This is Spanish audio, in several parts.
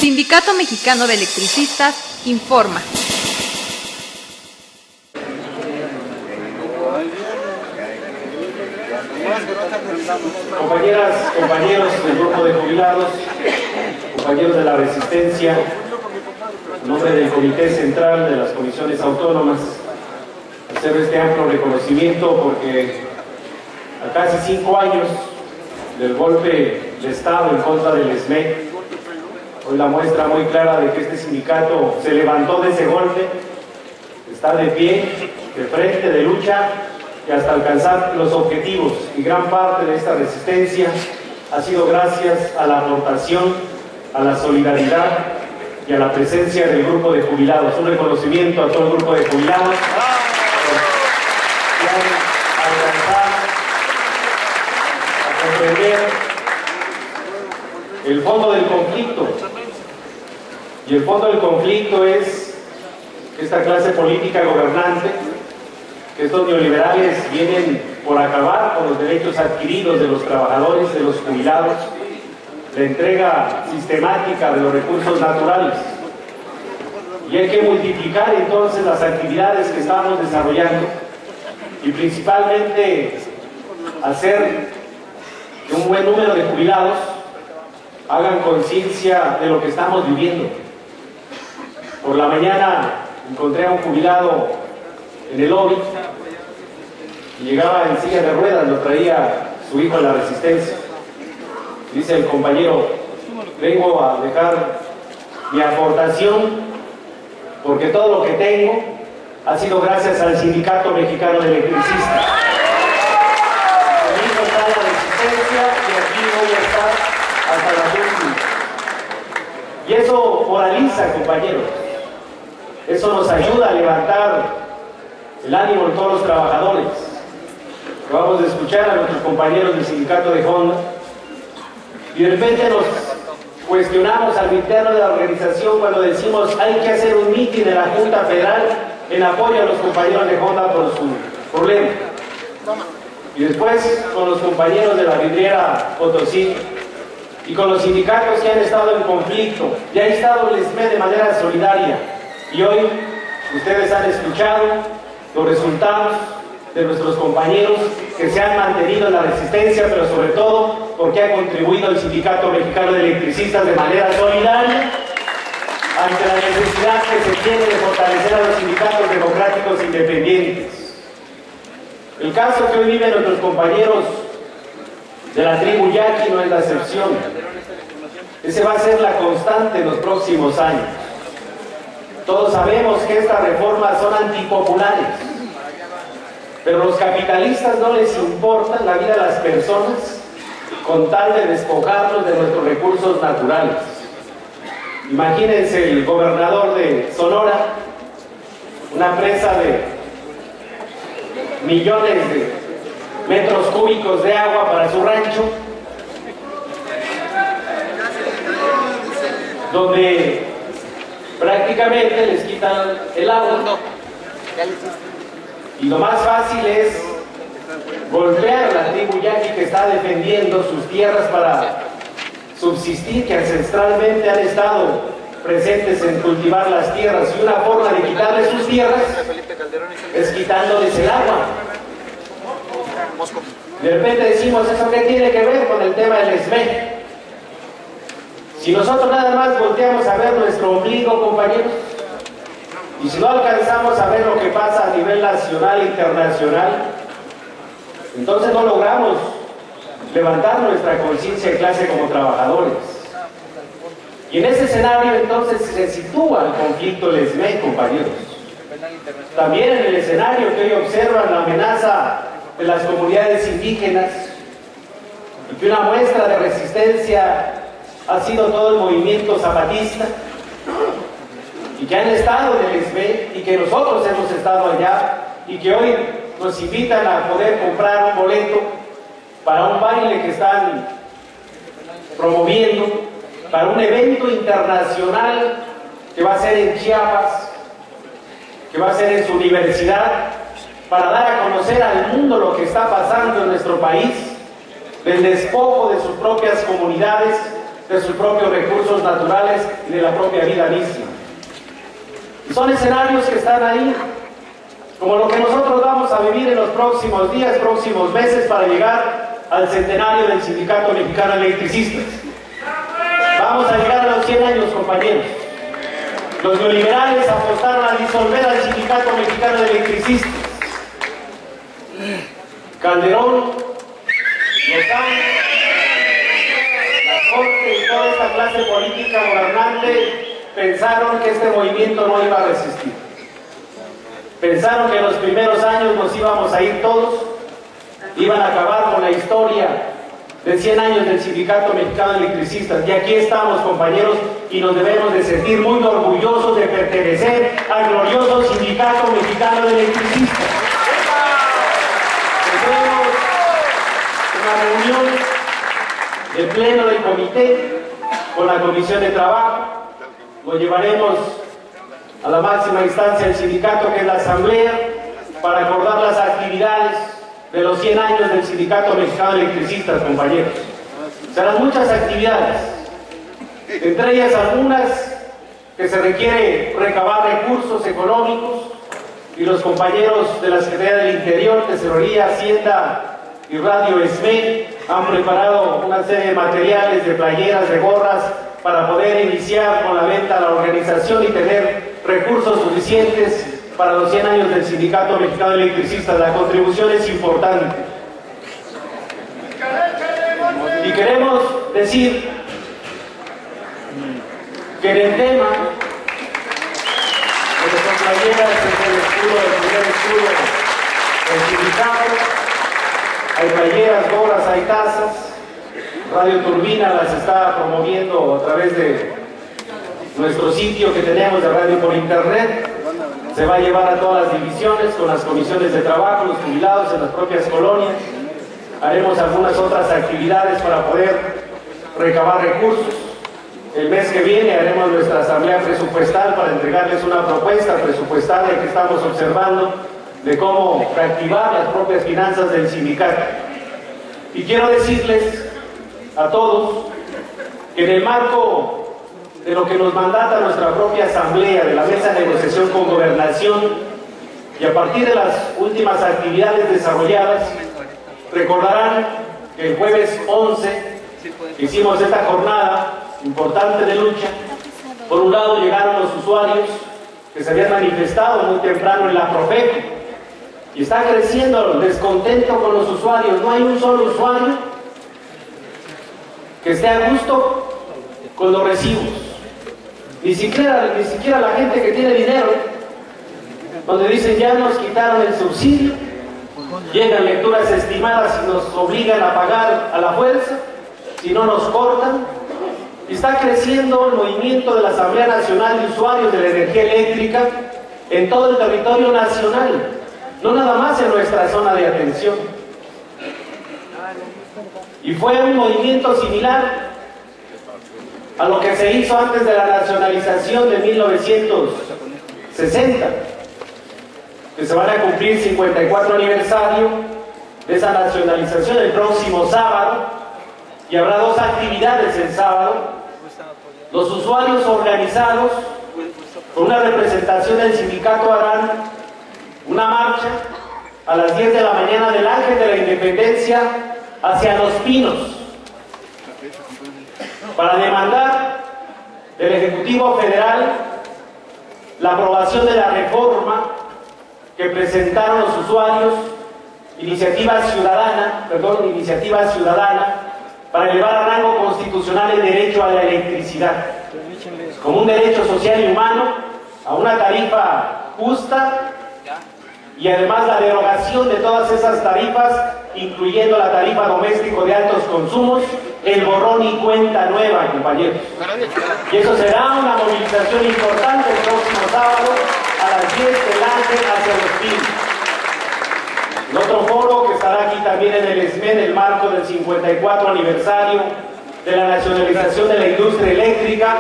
Sindicato Mexicano de Electricistas informa. Compañeras, compañeros del grupo de jubilados, compañeros de la Resistencia, en nombre del Comité Central de las Comisiones Autónomas, hacer este amplio reconocimiento porque a casi 5 años del golpe de Estado en contra del SME, hoy la muestra muy clara de que este sindicato se levantó de ese golpe, está de pie, de frente, de lucha, y hasta alcanzar los objetivos, y gran parte de esta resistencia ha sido gracias a la aportación, a la solidaridad y a la presencia del grupo de jubilados. Un reconocimiento a todo el grupo de jubilados que han alcanzado a comprender el fondo del conflicto, y el fondo del conflicto es que esta clase política gobernante, que estos neoliberales vienen por acabar con los derechos adquiridos de los trabajadores, de los jubilados, la entrega sistemática de los recursos naturales. Y hay que multiplicar entonces las actividades que estamos desarrollando y principalmente hacer que un buen número de jubilados hagan conciencia de lo que estamos viviendo. Por la mañana encontré a un jubilado en el lobby y llegaba en silla de ruedas, lo traía su hijo en la Resistencia. Dice el compañero: vengo a dejar mi aportación porque todo lo que tengo ha sido gracias al Sindicato Mexicano de Electricistas. Mi hijo está en la Resistencia y aquí voy a estar hasta la última. Y eso moraliza, compañeros. Eso nos ayuda a levantar el ánimo de todos los trabajadores. Vamos a escuchar a nuestros compañeros del sindicato de Honda y de repente nos cuestionamos al interno de la organización cuando decimos hay que hacer un mitin en la Junta Federal en apoyo a los compañeros de Honda por su problema. Y después con los compañeros de la vidriera Potosí y con los sindicatos que han estado en conflicto, y ha estado el SME de manera solidaria. Y hoy ustedes han escuchado los resultados de nuestros compañeros que se han mantenido en la resistencia, pero sobre todo porque ha contribuido el Sindicato Mexicano de Electricistas de manera solidaria ante la necesidad que se tiene de fortalecer a los sindicatos democráticos independientes. El caso que hoy viven nuestros compañeros de la tribu Yaqui no es la excepción. Ese va a ser la constante en los próximos años. Todos sabemos que estas reformas son antipopulares, pero a los capitalistas no les importa la vida de las personas con tal de despojarlos de nuestros recursos naturales. Imagínense el gobernador de Sonora, una presa de millones de metros cúbicos de agua para su rancho, donde prácticamente les quitan el agua. Y lo más fácil es golpear a la tribu Yaqui que está defendiendo sus tierras para subsistir, que ancestralmente han estado presentes en cultivar las tierras, y una forma de quitarles sus tierras es quitándoles el agua. De repente decimos, ¿eso qué tiene que ver con el tema del SME? Si nosotros nada más volteamos a ver nuestro ombligo, compañeros, y si no alcanzamos a ver lo que pasa a nivel nacional e internacional, entonces no logramos levantar nuestra conciencia de clase como trabajadores. Y en ese escenario entonces se sitúa el conflicto del SME, compañeros. También en el escenario que hoy observan la amenaza de las comunidades indígenas, y que una muestra de resistencia ha sido todo el movimiento zapatista, y que han estado en el SME, y que nosotros hemos estado allá, y que hoy nos invitan a poder comprar un boleto para un baile que están promoviendo, para un evento internacional que va a ser en Chiapas, que va a ser en su universidad, para dar a conocer al mundo lo que está pasando en nuestro país, del despojo de sus propias comunidades, de sus propios recursos naturales y de la propia vida misma. Y son escenarios que están ahí, como lo que nosotros vamos a vivir en los próximos días, próximos meses, para llegar al centenario del Sindicato Mexicano de Electricistas. Vamos a llegar a los 100 años, compañeros. Los neoliberales apostaron a disolver al Sindicato Mexicano de Electricistas. Calderón, Lozano, la Corte y toda esta clase política gobernante pensaron que este movimiento no iba a resistir. Pensaron que en los primeros años nos íbamos a ir todos, iban a acabar con la historia de 100 años del Sindicato Mexicano de Electricistas. Y aquí estamos, compañeros, y nos debemos de sentir muy orgullosos de pertenecer al glorioso Sindicato Mexicano de Electricistas. Tendremos una reunión del Pleno del Comité con la Comisión de Trabajo. Lo llevaremos a la máxima instancia del sindicato, que es la Asamblea, para acordar las actividades de los 100 años del Sindicato Mexicano de Electricistas, compañeros. Serán muchas actividades, entre ellas algunas que se requiere recabar recursos económicos, y los compañeros de la Secretaría del Interior, Tesorería, Hacienda y Radio SME han preparado una serie de materiales, de playeras, de gorras, para poder iniciar con la venta a la organización y tener recursos suficientes para los 100 años del Sindicato Mexicano de Electricistas. La contribución es importante. Y queremos decir que en el tema de las playeras, es el escudo, el primer escudo del sindicato, hay playeras, gorras, hay tazas. Radio Turbina las está promoviendo a través de nuestro sitio que tenemos de radio por internet. Se va a llevar a todas las divisiones con las comisiones de trabajo, los jubilados en las propias colonias. Haremos algunas otras actividades para poder recabar recursos. El mes que viene haremos nuestra asamblea presupuestal para entregarles una propuesta presupuestaria que estamos observando de cómo reactivar las propias finanzas del sindicato. Y quiero decirles a todos que en el marco de lo que nos mandata nuestra propia asamblea, de la mesa de negociación con gobernación, y a partir de las últimas actividades desarrolladas, recordarán que el jueves 11 hicimos esta jornada importante de lucha. Por un lado llegaron los usuarios que se habían manifestado muy temprano en la Profeco, y está creciendo el descontento con los usuarios. No hay un solo usuario que esté a gusto con los recibos, ni siquiera la gente que tiene dinero, donde dicen ya nos quitaron el subsidio, llegan lecturas estimadas y nos obligan a pagar a la fuerza, si no nos cortan. Y está creciendo el movimiento de la Asamblea Nacional de Usuarios de la Energía Eléctrica en todo el territorio nacional, no nada más en nuestra zona de atención. Y fue un movimiento similar a lo que se hizo antes de la nacionalización de 1960, que se van a cumplir 54 aniversario de esa nacionalización el próximo sábado, y habrá dos actividades el sábado. Los usuarios organizados con una representación del sindicato harán una marcha a las 10 de la mañana del Ángel de la Independencia hacia Los Pinos, para demandar del Ejecutivo Federal la aprobación de la reforma que presentaron los usuarios, iniciativa ciudadana, para elevar a rango constitucional el derecho a la electricidad como un derecho social y humano, a una tarifa justa, y además la derogación de todas esas tarifas, incluyendo la tarifa doméstico de altos consumos, el borrón y cuenta nueva, compañeros. Y eso será una movilización importante el próximo sábado a las 10 del Ángel hacia Los Pinos. El otro foro que estará aquí también en el SME, en el marco del 54 aniversario de la nacionalización de la industria eléctrica,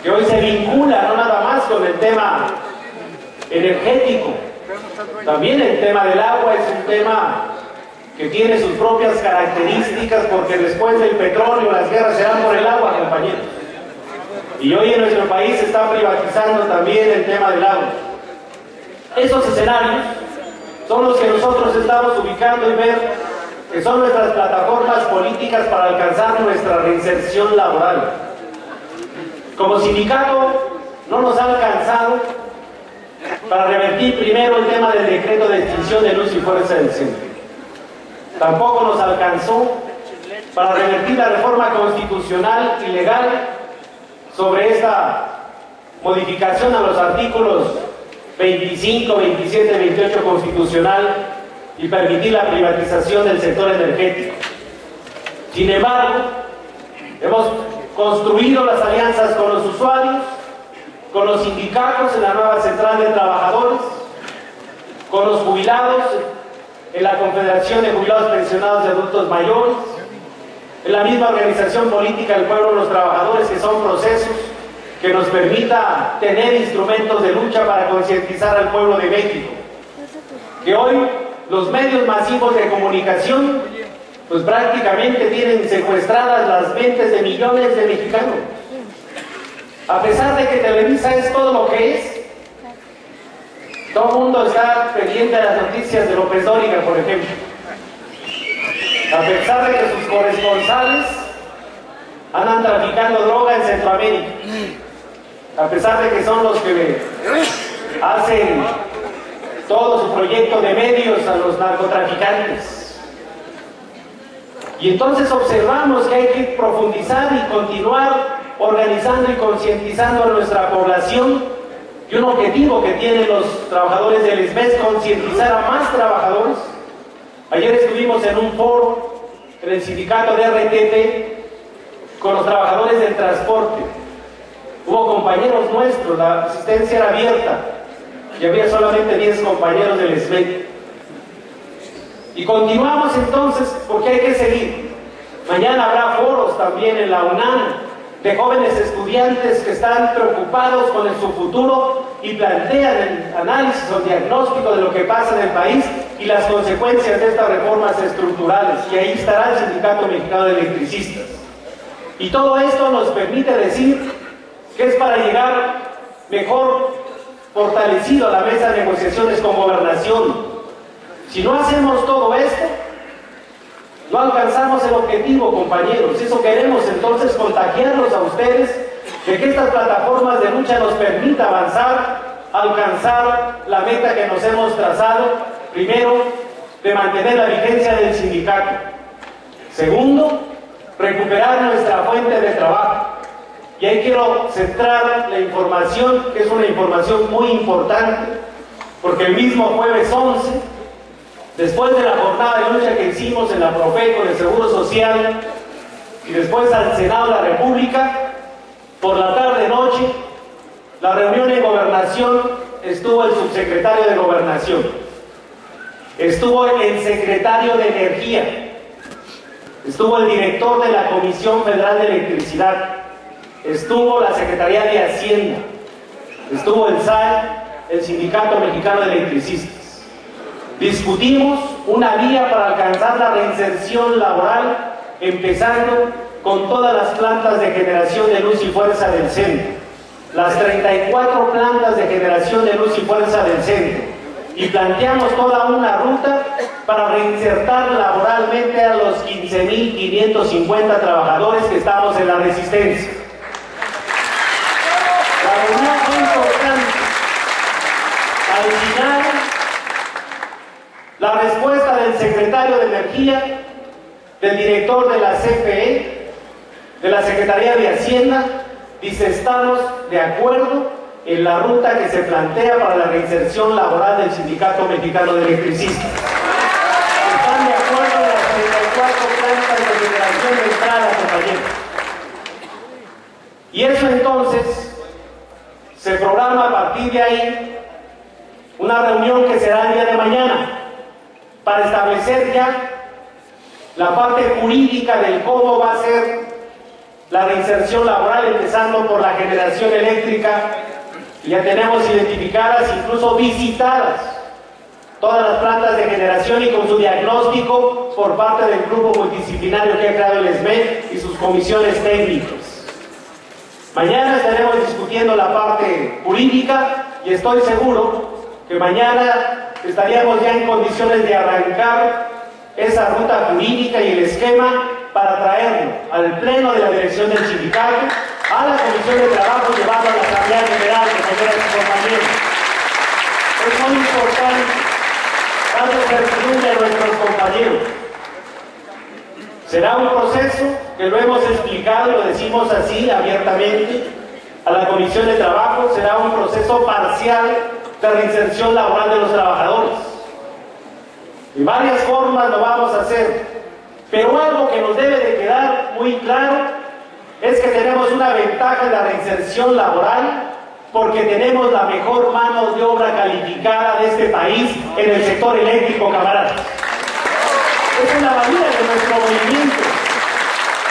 que hoy se vincula no nada más con el tema energético, también el tema del agua es un tema que tiene sus propias características, porque después del petróleo las guerras serán por el agua, compañeros. Y hoy en nuestro país se está privatizando también el tema del agua. Esos escenarios son los que nosotros estamos ubicando y ver que son nuestras plataformas políticas para alcanzar nuestra reinserción laboral. Como sindicato no nos ha alcanzado para revertir primero el tema del decreto de extinción de luz y fuerza del centro. Tampoco nos alcanzó para revertir la reforma constitucional y legal sobre esta modificación a los artículos 25, 27, 28 constitucional y permitir la privatización del sector energético. Sin embargo, hemos construido las alianzas con los usuarios, con los sindicatos en la nueva central de trabajadores, con los jubilados en la Confederación de Jubilados Pensionados de Adultos Mayores, en la misma organización política del pueblo de los trabajadores, que son procesos que nos permita tener instrumentos de lucha para concientizar al pueblo de México. Que hoy los medios masivos de comunicación pues prácticamente tienen secuestradas las mentes de millones de mexicanos. A pesar de que Televisa es todo lo que es, todo el mundo está pendiente de las noticias de López Dóriga, por ejemplo. A pesar de que sus corresponsales andan traficando droga en Centroamérica. A pesar de que son los que hacen todo su proyecto de medios a los narcotraficantes. Y entonces observamos que hay que profundizar y continuar organizando y concientizando a nuestra población, y un objetivo que tienen los trabajadores del SME es concientizar a más trabajadores. Ayer estuvimos en un foro en el sindicato de RTP con los trabajadores del transporte. Hubo compañeros nuestros, la asistencia era abierta y había solamente 10 compañeros del SME. Y continuamos entonces porque hay que seguir. Mañana habrá foros también en la UNAM de jóvenes estudiantes que están preocupados con su futuro y plantean el análisis o diagnóstico de lo que pasa en el país y las consecuencias de estas reformas estructurales. Y ahí estará el Sindicato Mexicano de Electricistas. Y todo esto nos permite decir que es para llegar mejor fortalecido a la mesa de negociaciones con Gobernación. Si no hacemos todo esto, no alcanzamos el objetivo, compañeros. Eso queremos entonces contagiarlos a ustedes de que estas plataformas de lucha nos permita avanzar, alcanzar la meta que nos hemos trazado. Primero, de mantener la vigencia del sindicato. Segundo, recuperar nuestra fuente de trabajo. Y ahí quiero centrar la información, que es una información muy importante, porque el mismo jueves 11, después de la jornada de lucha que hicimos en la Profeco, en el Seguro Social, y después al Senado de la República, por la tarde-noche, la reunión en Gobernación, estuvo el subsecretario de Gobernación, estuvo el secretario de Energía, estuvo el director de la Comisión Federal de Electricidad, estuvo la Secretaría de Hacienda, estuvo el SAE, el Sindicato Mexicano de Electricistas. Discutimos una vía para alcanzar la reinserción laboral, empezando con todas las plantas de generación de luz y fuerza del centro, las 34 plantas de generación de luz y fuerza del centro, y planteamos toda una ruta para reinsertar laboralmente a los 15.550 trabajadores que estamos en la resistencia. La reunión fue importante. Al final, la respuesta del secretario de Energía, del director de la CFE, de la Secretaría de Hacienda, dice: estamos de acuerdo en la ruta que se plantea para la reinserción laboral del Sindicato Mexicano de Electricistas. Están de acuerdo en las 34 plantas de generación de entrada, compañeros. Y eso entonces se programa a partir de ahí una reunión que será el día de mañana, para establecer ya la parte jurídica del cómo va a ser la reinserción laboral, empezando por la generación eléctrica. Ya tenemos identificadas, incluso visitadas, todas las plantas de generación y con su diagnóstico por parte del grupo multidisciplinario que ha creado el SME y sus comisiones técnicas. Mañana estaremos discutiendo la parte jurídica y estoy seguro que mañana estaríamos ya en condiciones de arrancar esa ruta jurídica y el esquema para traerlo al pleno de la dirección del sindicato, a la Comisión de Trabajo, llevarlo a la Asamblea General, compañeras y compañeros. Es muy importante darle certidumbre a nuestros compañeros. Será un proceso que lo hemos explicado y lo decimos así abiertamente a la Comisión de Trabajo, será un proceso parcial de reinserción laboral de los trabajadores. De varias formas lo vamos a hacer, pero algo que nos debe de quedar muy claro es que tenemos una ventaja en la reinserción laboral porque tenemos la mejor mano de obra calificada de este país en el sector eléctrico, camaradas. Esa es la valía de nuestro movimiento.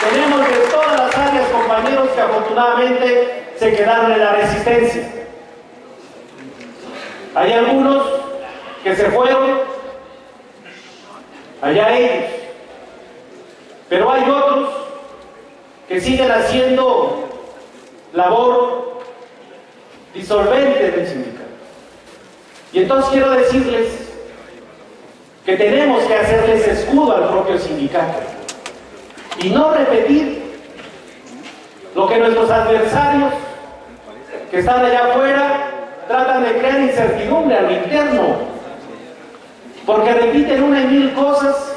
Tenemos de todas las áreas compañeros que afortunadamente se quedaron en la resistencia. Hay algunos que se fueron, allá ellos, pero hay otros que siguen haciendo labor disolvente del sindicato. Y entonces quiero decirles que tenemos que hacerles escudo al propio sindicato y no repetir lo que nuestros adversarios que están allá afuera tratan de crear incertidumbre a lo interno, porque repiten una y mil cosas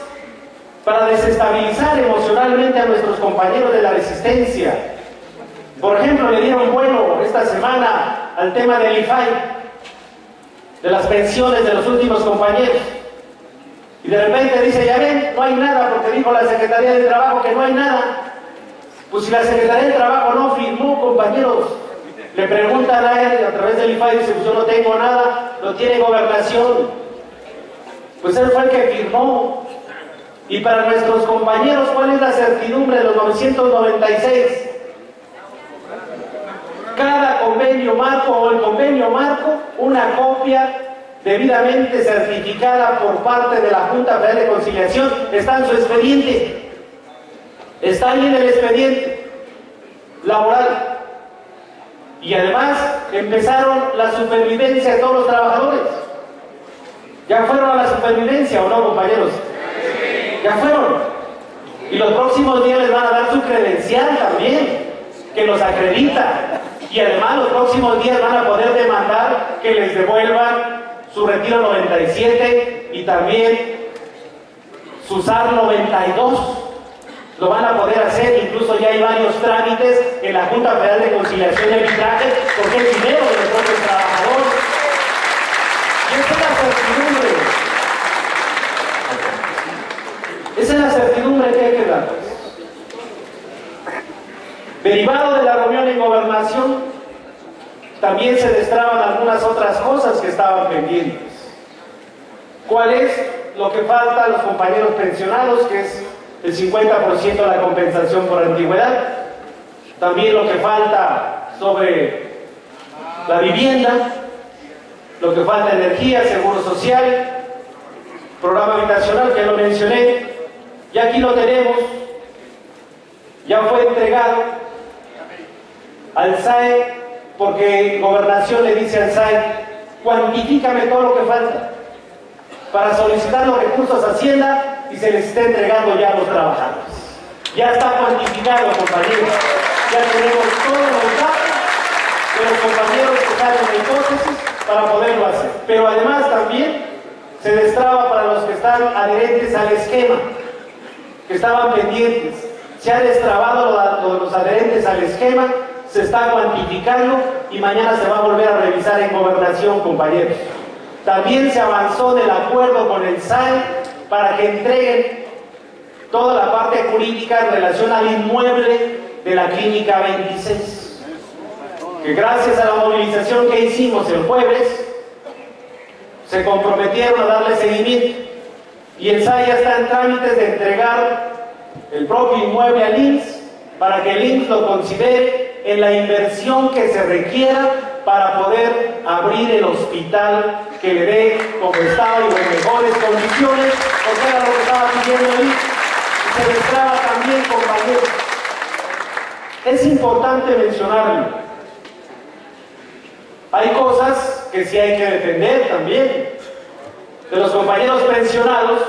para desestabilizar emocionalmente a nuestros compañeros de la resistencia. Por ejemplo, le dieron vuelo esta semana al tema del IFAI, de las pensiones de los últimos compañeros, y de repente dice, ya ven, no hay nada, porque dijo la Secretaría de Trabajo que no hay nada. Pues si la Secretaría de Trabajo no firmó, compañeros, le preguntan a él a través del IFAI, dice, pues yo no tengo nada, lo tiene Gobernación. Pues él fue el que firmó. Y para nuestros compañeros, ¿cuál es la certidumbre de los 996? Cada convenio marco o el convenio marco, una copia debidamente certificada por parte de la Junta Federal de Conciliación, está en su expediente. Está ahí en el expediente laboral. Y además empezaron la supervivencia de todos los trabajadores. ¿Ya fueron a la supervivencia o no, compañeros? Ya fueron. Y los próximos días les van a dar su credencial también, que los acredita. Y además los próximos días van a poder demandar que les devuelvan su retiro 97 y también su SAR 92. Lo van a poder hacer, incluso ya hay varios trámites en la Junta Federal de Conciliación y Arbitraje, porque es dinero de los propios trabajadores. Y esa es la certidumbre. Esa es la certidumbre que hay que dar. Derivado de la reunión en Gobernación, también se destraban algunas otras cosas que estaban pendientes. ¿Cuál es lo que falta a los compañeros pensionados? Que es el 50% de la compensación por antigüedad. También lo que falta sobre la vivienda, lo que falta energía, seguro social, programa habitacional que lo mencioné, y aquí lo tenemos, ya fue entregado al SAE, porque Gobernación le dice al SAE, cuantifícame todo lo que falta, para solicitar los recursos a Hacienda y se les está entregando ya a los trabajadores. Ya está cuantificado, compañeros. Ya tenemos todos los datos de los compañeros que están en la hipótesis para poderlo hacer. Pero además también se destraba para los que están adherentes al esquema, que estaban pendientes. Se ha destrabado lo de los adherentes al esquema, se está cuantificando y mañana se va a volver a revisar en Gobernación, compañeros. También se avanzó del acuerdo con el SAE para que entreguen toda la parte jurídica en relación al inmueble de la Clínica 26. Que gracias a la movilización que hicimos el jueves, se comprometieron a darle seguimiento. Y el SAE ya está en trámites de entregar el propio inmueble al IMSS para que el IMSS lo considere en la inversión que se requiera para poder abrir el hospital que le dé como estaba y en mejores condiciones, porque era lo que estaba pidiendo el IMSS. Y se destraba también, compañeros. Es importante mencionarlo. Hay cosas que sí hay que defender también. De los compañeros pensionados,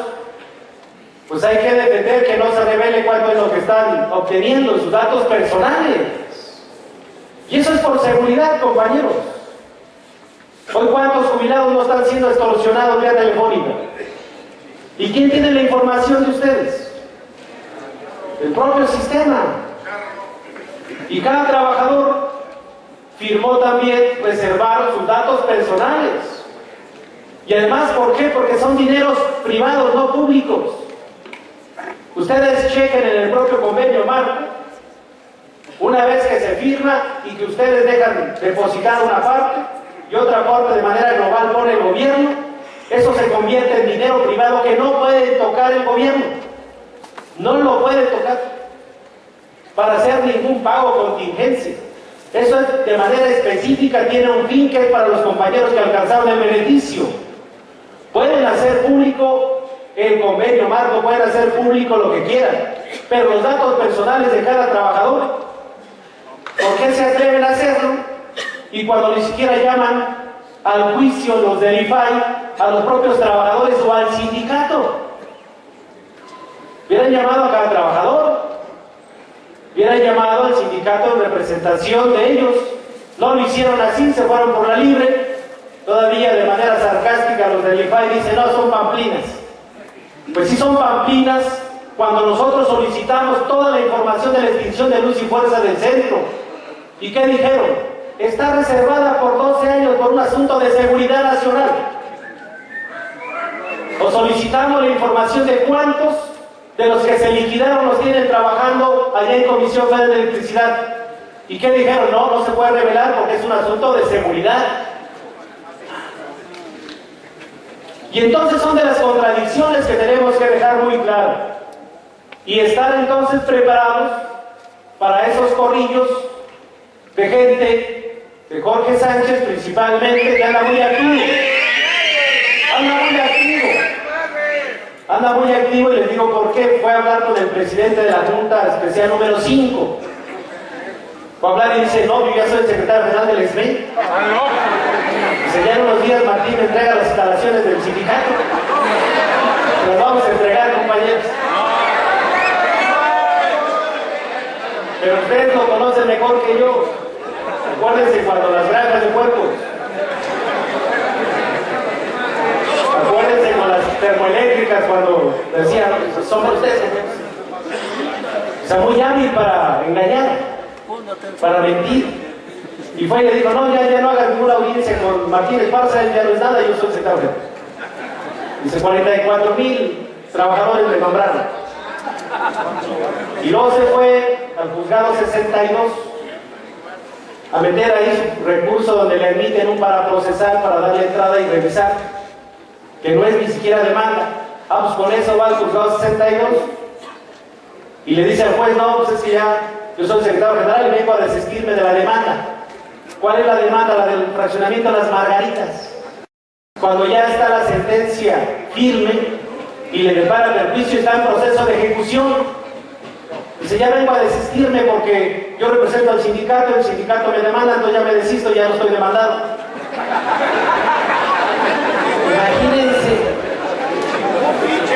pues hay que defender que no se revele cuánto es lo que están obteniendo, sus datos personales. Y eso es por seguridad, compañeros. Hoy, ¿cuántos jubilados no están siendo extorsionados vía telefónica? ¿Y quién tiene la información de ustedes? El propio sistema. Y cada trabajador firmó también reservar sus datos personales. Y además, ¿por qué? Porque son dineros privados, no públicos. Ustedes chequen en el propio convenio marco, una vez que se firma y que ustedes dejan depositar una parte y otra parte de manera global pone el gobierno, eso se convierte en dinero privado que no puede tocar el gobierno. No lo puede tocar para hacer ningún pago o contingencia. Eso es de manera específica, tiene un fin que es para los compañeros que alcanzaron el beneficio. Pueden hacer público el convenio marco, pueden hacer público lo que quieran, pero los datos personales de cada trabajador, ¿por qué se atreven a hacerlo? Y cuando ni siquiera llaman al juicio los del IFAI, a los propios trabajadores o al sindicato. Hubieran llamado a cada trabajador, hubieran llamado al sindicato en representación de ellos. No lo hicieron así, se fueron por la libre. Todavía de manera sarcástica los del IFAI dicen, no, son pamplinas. Pues sí son pamplinas cuando nosotros solicitamos toda la información de la extinción de luz y fuerza del centro. ¿Y qué dijeron? Está reservada por 12 años por un asunto de seguridad nacional. O solicitamos la información de cuántos de los que se liquidaron los tienen trabajando allá en Comisión Federal de Electricidad. ¿Y qué dijeron? No, no se puede revelar porque es un asunto de seguridad. Y entonces son de las contradicciones que tenemos que dejar muy claro. Y estar entonces preparados para esos corrillos de gente, de Jorge Sánchez principalmente, que anda muy activo. Anda muy activo y les digo por qué. Fue a hablar con el presidente de la Junta Especial número 5. Fue a hablar y dice, no, yo ya soy el secretario general del SME. Dice, ya en unos días Martín entrega las instalaciones del sindicato. Las vamos a entregar, compañeros. Pero ustedes lo conocen mejor que yo. Acuérdense cuando las granjas de puercos. Acuérdense con las termoeléctricas cuando decían, somos ustedes. O sea, muy hábil para engañar, para mentir. Y fue y le dijo, no, ya no hagas ninguna audiencia con Martín Esparza, él ya no es nada, yo soy el secretario. Dice, 44,000 trabajadores le nombraron. Y luego se fue al juzgado 62 a meter ahí su recurso donde le admiten un paraprocesal para darle entrada y revisar, que no es ni siquiera demanda. Pues con eso va al juzgado 62 y le dice al juez, no, pues es que ya yo soy el secretario general y vengo a desistirme de la demanda. ¿Cuál es la demanda? La del fraccionamiento de las Margaritas. Cuando ya está la sentencia firme y le depara el juicio, está en proceso de ejecución. Dice, ya vengo a desistirme porque yo represento al sindicato, el sindicato me demanda, entonces ya me desisto, ya no estoy demandado. Imagínense.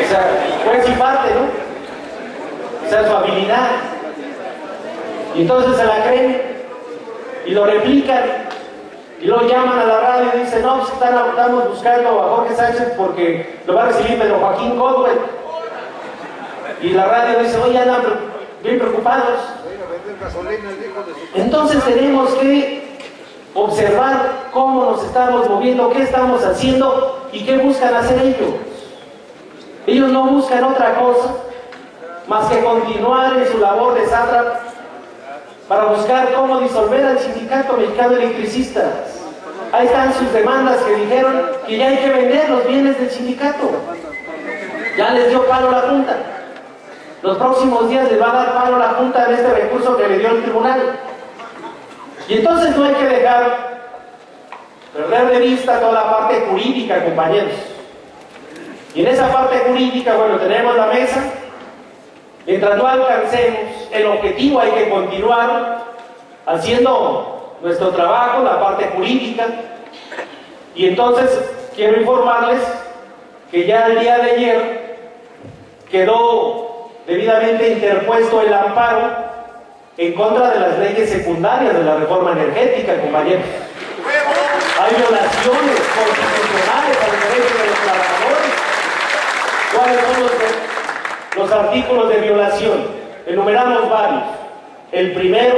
O sea, fue su parte, ¿no? O sea, su habilidad. Y entonces se la creen y lo replican y lo llaman a la radio y dicen, no, pues estamos buscando a Jorge Sánchez porque lo va a recibir Pedro Joaquín Codwell. Y la radio dice, oye, andan bien preocupados. Entonces tenemos que observar cómo nos estamos moviendo, qué estamos haciendo y qué buscan hacer ellos. Ellos no buscan otra cosa más que continuar en su labor de sátrapa para buscar cómo disolver al Sindicato Mexicano de Electricistas. Ahí están sus demandas que dijeron que ya hay que vender los bienes del sindicato. Ya les dio palo la Junta. los próximos días le va a dar palo a la Junta en este recurso que le dio el tribunal. Y entonces no hay que dejar perder de vista toda la parte jurídica, compañeros. Y en esa parte jurídica, bueno, tenemos la mesa. Mientras no alcancemos el objetivo, hay que continuar haciendo nuestro trabajo, la parte jurídica. Y entonces quiero informarles que ya el día de ayer quedó debidamente interpuesto el amparo en contra de las leyes secundarias de la reforma energética, compañeros. Hay violaciones constitucionales a los derechos de los trabajadores. ¿Cuáles son los artículos de violación? Enumeramos varios. El primero,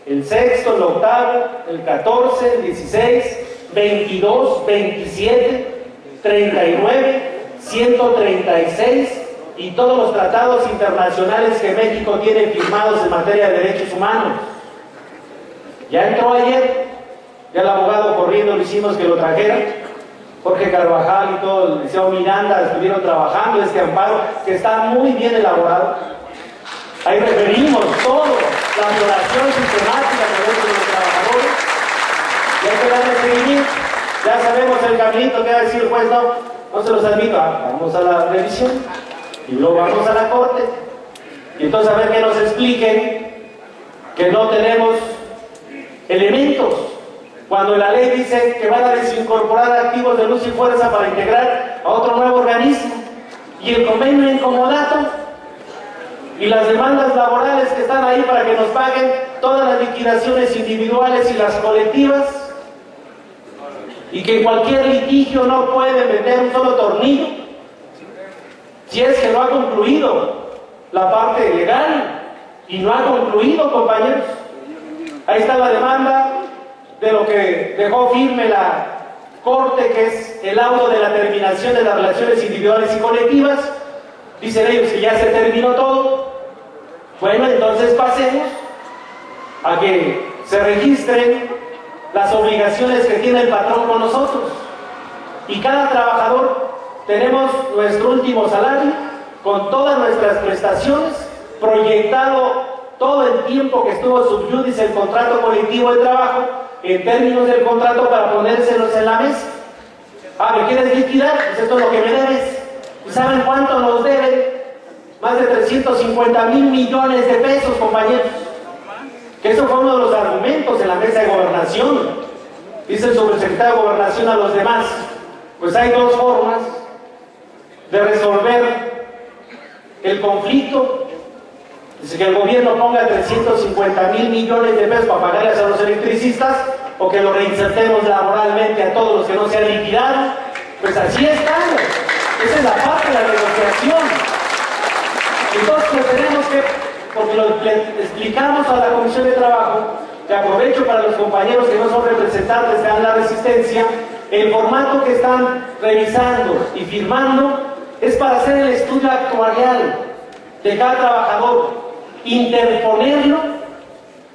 el sexto, el octavo, el 14, el 16, 22, 27, 39, 136 y todos los tratados internacionales que México tiene firmados en materia de derechos humanos. Ya entró ayer, ya el abogado corriendo le hicimos que lo trajera. Jorge Carvajal y todo el liceo Miranda estuvieron trabajando este amparo que está muy bien elaborado. Ahí referimos todo, la violación sistemática de los derechos de los trabajadores. Y hay que darle seguimiento. Ya sabemos el caminito que va a decir el juez, no se los admito, vamos a la revisión y luego vamos a la corte. Y entonces a ver que nos expliquen que no tenemos elementos. Cuando la ley dice que van a desincorporar activos de luz y fuerza para integrar a otro nuevo organismo, y el convenio incomodato y las demandas laborales que están ahí para que nos paguen todas las liquidaciones individuales y las colectivas, y que en cualquier litigio no puede meter un solo tornillo si es que no ha concluido la parte legal, y no ha concluido, compañeros. Ahí está la demanda de lo que dejó firme la Corte, que es el laudo de la terminación de las relaciones individuales y colectivas. Dicen ellos que ya se terminó todo. Bueno, entonces pasemos a que se registren las obligaciones que tiene el patrón con nosotros. Y cada trabajador tenemos nuestro último salario, con todas nuestras prestaciones, proyectado todo el tiempo que estuvo sub judice el contrato colectivo de trabajo, en términos del contrato, para ponérselos en la mesa. ¿Me quieres liquidar? Pues esto es lo que me debes. ¿Y saben cuánto nos deben? Más de 350,000 millones de pesos, compañeros. Que eso fue uno de los argumentos en la mesa de gobernación. Dice el subsecretario de Gobernación a los demás: pues hay dos formas de resolver el conflicto. Dice que el gobierno ponga 350,000 millones de pesos para pagarles a los electricistas, o que lo reinsertemos laboralmente a todos los que no se han liquidado. Pues así estamos. Esa es la parte de la negociación. Entonces pues tenemos que, porque le explicamos a la Comisión de Trabajo, que aprovecho para los compañeros que no son representantes de la resistencia, el formato que están revisando y firmando es para hacer el estudio actuarial de cada trabajador, interponerlo,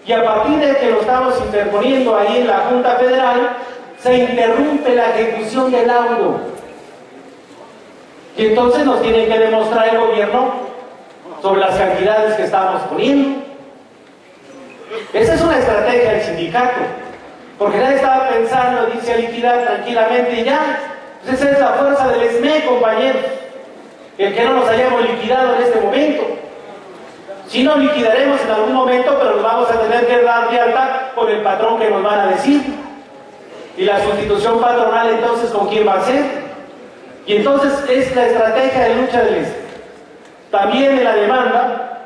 y a partir de que lo estamos interponiendo ahí en la Junta Federal, se interrumpe la ejecución del laudo. Y entonces nos tiene que demostrar el gobierno sobre las cantidades que estamos poniendo. Esa es una estrategia del sindicato, porque nadie estaba pensando, dice, liquidar tranquilamente y ya. Pues esa es la fuerza del ESME, compañeros, el que no nos hayamos liquidado en este momento. Sí nos liquidaremos en algún momento, pero nos vamos a tener que dar de alta con el patrón que nos van a decir. Y la sustitución patronal, entonces, ¿con quién va a ser? Y entonces es la estrategia de lucha del ESME. También en la demanda,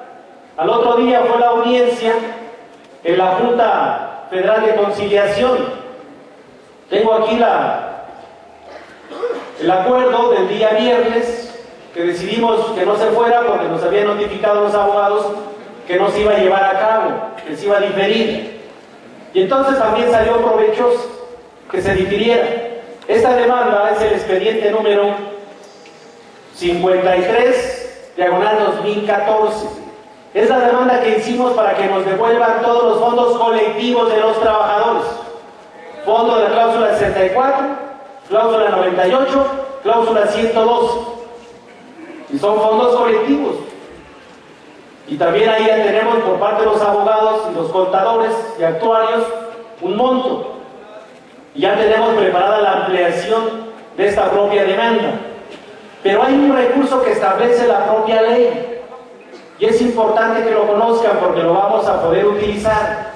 al otro día fue la audiencia en la Junta Federal de Conciliación. Tengo aquí el acuerdo del día viernes, que decidimos que no se fuera porque nos habían notificado los abogados que no se iba a llevar a cabo, que se iba a diferir. Y entonces también salió provechoso que se difiriera. Esta demanda es el expediente número 53, diagonal 2014. Es la demanda que hicimos para que nos devuelvan todos los fondos colectivos de los trabajadores. Fondo de la cláusula 64, cláusula 98, cláusula 102. Y son fondos colectivos. Y también ahí ya tenemos por parte de los abogados y los contadores y actuarios un monto. Y ya tenemos preparada la ampliación de esta propia demanda. Pero hay un recurso que establece la propia ley. Y es importante que lo conozcan porque lo vamos a poder utilizar.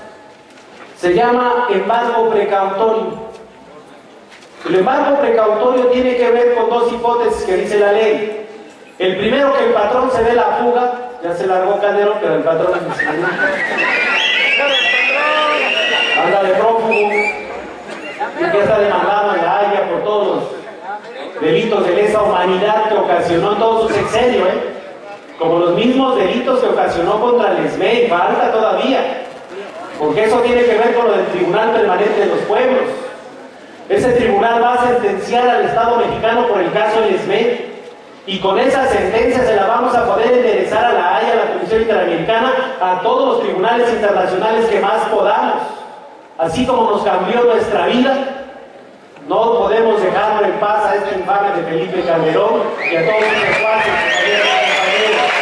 Se llama embargo precautorio. El embargo precautorio tiene que ver con dos hipótesis que dice la ley. El primero, que el patrón se dé la fuga. Ya se largó Calderón, pero el patrón anda de prófugo y que está demandado en La Haya por todos los delitos de lesa humanidad que ocasionó todo su sexenio, como los mismos delitos que ocasionó contra el SME, y falta todavía, porque eso tiene que ver con lo del Tribunal Permanente de los Pueblos. Ese tribunal va a sentenciar al Estado mexicano por el caso del SME, y con esa sentencia se la vamos a poder enderezar a La Haya, a la Comisión Interamericana, a todos los tribunales internacionales que más podamos. Así como nos cambió nuestra vida, no podemos dejarlo en paz a este infame de Felipe Calderón y a todos sus secuaces, compañeros.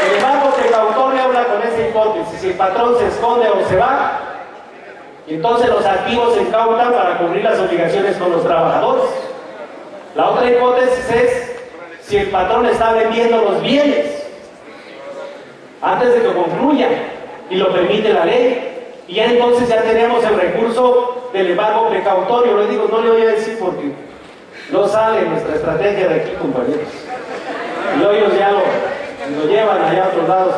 El embargo precautorio habla con esa hipótesis: si el patrón se esconde o se va, y entonces los activos se incautan para cubrir las obligaciones con los trabajadores. La otra hipótesis es si el patrón está vendiendo los bienes antes de que concluya, y lo permite la ley, y ya entonces ya tenemos el recurso del embargo precautorio. Lo digo, no le voy a decir porque no sale nuestra estrategia de aquí, compañeros, y ellos ya lo llevan allá a otros lados.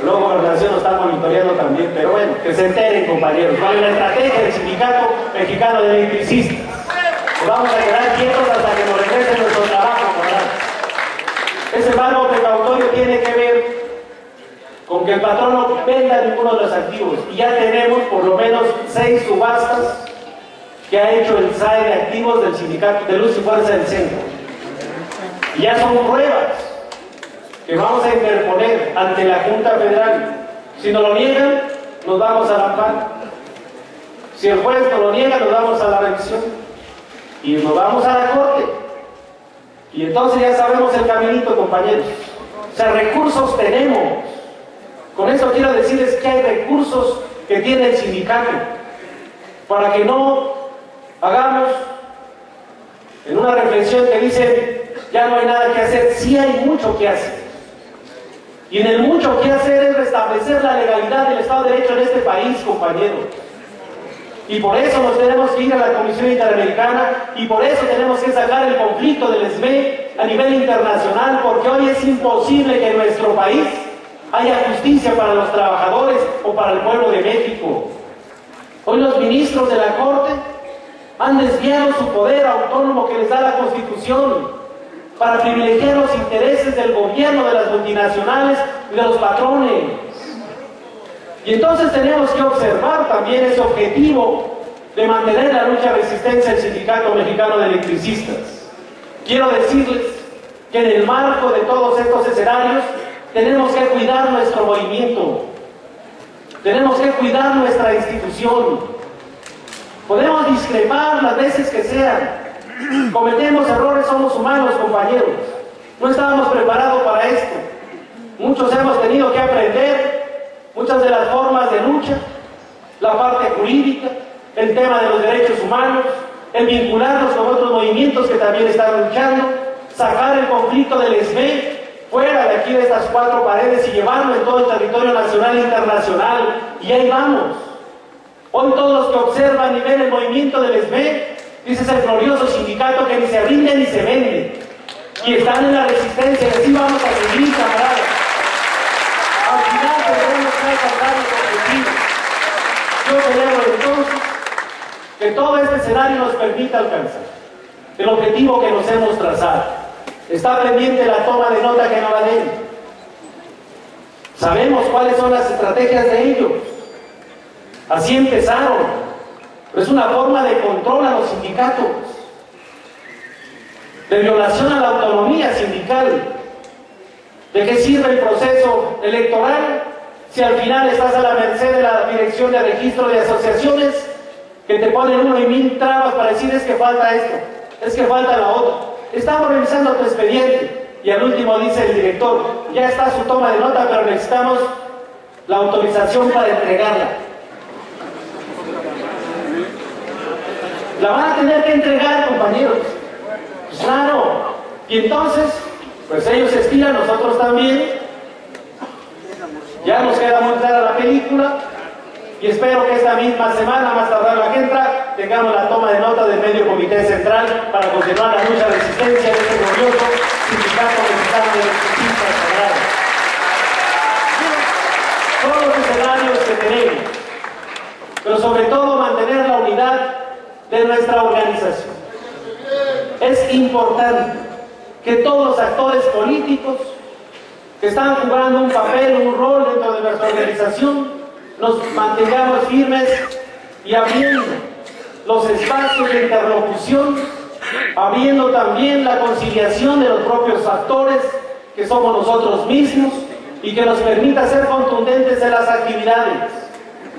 Luego Gobernación lo está monitoreando también, pero bueno, que se enteren, compañeros, cuál es la estrategia del Sindicato Mexicano de Electricistas. Nos vamos a quedar quietos hasta que nos regresen nuestro trabajo, ¿verdad? Ese embargo precautorio tiene que ver con que el patrón no venda ninguno de los activos, y ya tenemos por lo menos 6 subastas que ha hecho el SAE de activos del Sindicato de Luz y Fuerza del Centro, y ya son pruebas que vamos a interponer ante la Junta Federal. Si nos lo niegan, nos vamos al amparo. Si el juez nos lo niega, nos vamos a la revisión y nos vamos a la Corte, y entonces ya sabemos el caminito, compañeros. O sea, recursos tenemos. Con eso quiero decirles que hay recursos que tiene el sindicato para que no hagamos en una reflexión que dicen ya no hay nada que hacer. Sí hay mucho que hacer, y en el mucho que hacer es restablecer la legalidad del Estado de Derecho en este país, compañeros. Y por eso nos tenemos que ir a la Comisión Interamericana, y por eso tenemos que sacar el conflicto del SME a nivel internacional, porque hoy es imposible que en nuestro país haya justicia para los trabajadores o para el pueblo de México. Hoy los ministros de la Corte han desviado su poder autónomo que les da la Constitución para privilegiar los intereses del gobierno, de las multinacionales y de los patrones. Y entonces tenemos que observar también ese objetivo de mantener la lucha de resistencia del Sindicato Mexicano de Electricistas. Quiero decirles que en el marco de todos estos escenarios tenemos que cuidar nuestro movimiento, tenemos que cuidar nuestra institución. Podemos discrepar las veces que sean, cometemos errores, somos humanos, compañeros. No estábamos preparados para esto. Muchos hemos tenido que aprender muchas de las formas de lucha, la parte jurídica, el tema de los derechos humanos, el vincularnos con otros movimientos que también están luchando, sacar el conflicto del SME fuera de aquí, de estas 4 paredes, y llevarlo en todo el territorio nacional e internacional. Y ahí vamos. Hoy todos los que observan y ven el movimiento del SME, dice el glorioso sindicato que ni se rinde ni se vende, y están en la resistencia, y así vamos a seguir, camaradas. Al final tendremos que alcanzar los objetivos. Yo celebro entonces que todo este escenario nos permita alcanzar el objetivo que nos hemos trazado. Está pendiente la toma de nota que no la den. Sabemos cuáles son las estrategias de ellos. Así empezaron. Pero es una forma de control a los sindicatos, de violación a la autonomía sindical. ¿De qué sirve el proceso electoral si al final estás a la merced de la Dirección de Registro de Asociaciones, que te ponen 1 y 1000 trabas para decir es que falta esto, es que falta la otra? Estamos revisando tu expediente. y al último dice el director, ya está su toma de nota, pero necesitamos la autorización para entregarla. La van a tener que entregar, compañeros. Pues claro. Y entonces, pues ellos se estiran, nosotros también. Ya nos queda muy clara la película. Y espero que esta misma semana, más tardar la que entra, tengamos la toma de nota del medio comité central para continuar la lucha de resistencia de este glorioso sindicato mexicano de electricistas sagrados. Todos los escenarios que tenemos, pero sobre todo mantener la unidad de nuestra organización. Es importante que todos los actores políticos que están jugando un papel, un rol dentro de nuestra organización, nos mantengamos firmes y abriendo los espacios de interlocución, abriendo también la conciliación de los propios actores que somos nosotros mismos y que nos permita ser contundentes en las actividades.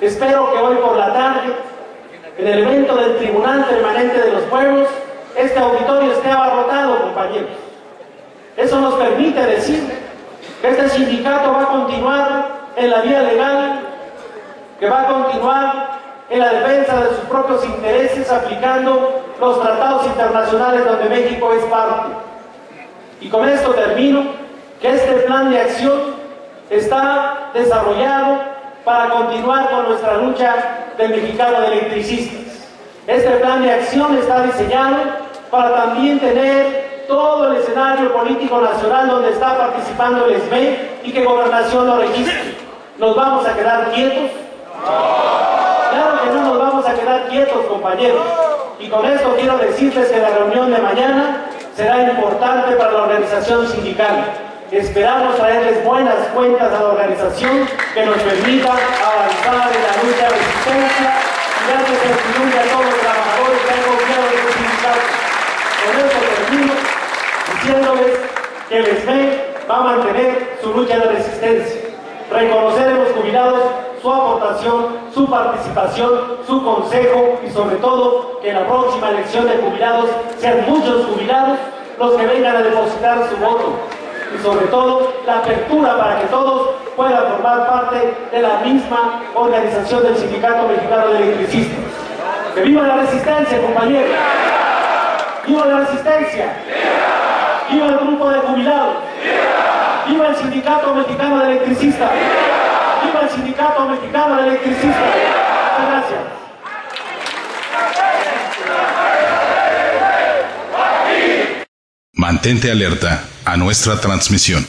Espero que hoy por la tarde, en el evento del Tribunal Permanente de los Pueblos, este auditorio esté abarrotado, compañeros. Eso nos permite decir que este sindicato va a continuar en la vía legal, que va a continuar en la defensa de sus propios intereses aplicando los tratados internacionales donde México es parte. Y con esto termino, que este plan de acción está desarrollado para continuar con nuestra lucha del mexicano de electricistas. Este plan de acción está diseñado para también tener todo el escenario político nacional donde está participando el SME y que Gobernación lo registre. ¿Nos vamos a quedar quietos? Claro que no nos vamos a quedar quietos, compañeros. Y con esto quiero decirles que la reunión de mañana será importante para la organización sindical. Esperamos traerles buenas cuentas a la organización que nos permita avanzar en la lucha de resistencia y darle certidumbre a todos los trabajadores que han confiado en los sindicatos. Con esto termino diciéndoles que el SME va a mantener su lucha de resistencia. Reconocer en los jubilados su aportación, su participación, su consejo y sobre todo que en la próxima elección de jubilados sean muchos jubilados los que vengan a depositar su voto. Y sobre todo la apertura para que todos puedan formar parte de la misma organización del Sindicato Mexicano de Electricistas. ¡Que viva la resistencia, compañeros! ¡Viva la resistencia! ¡Viva el grupo de jubilados! ¡Viva el Sindicato Mexicano de Electricistas! ¡Viva el Sindicato Mexicano de Electricistas! Muchas gracias. Mantente alerta a nuestra transmisión.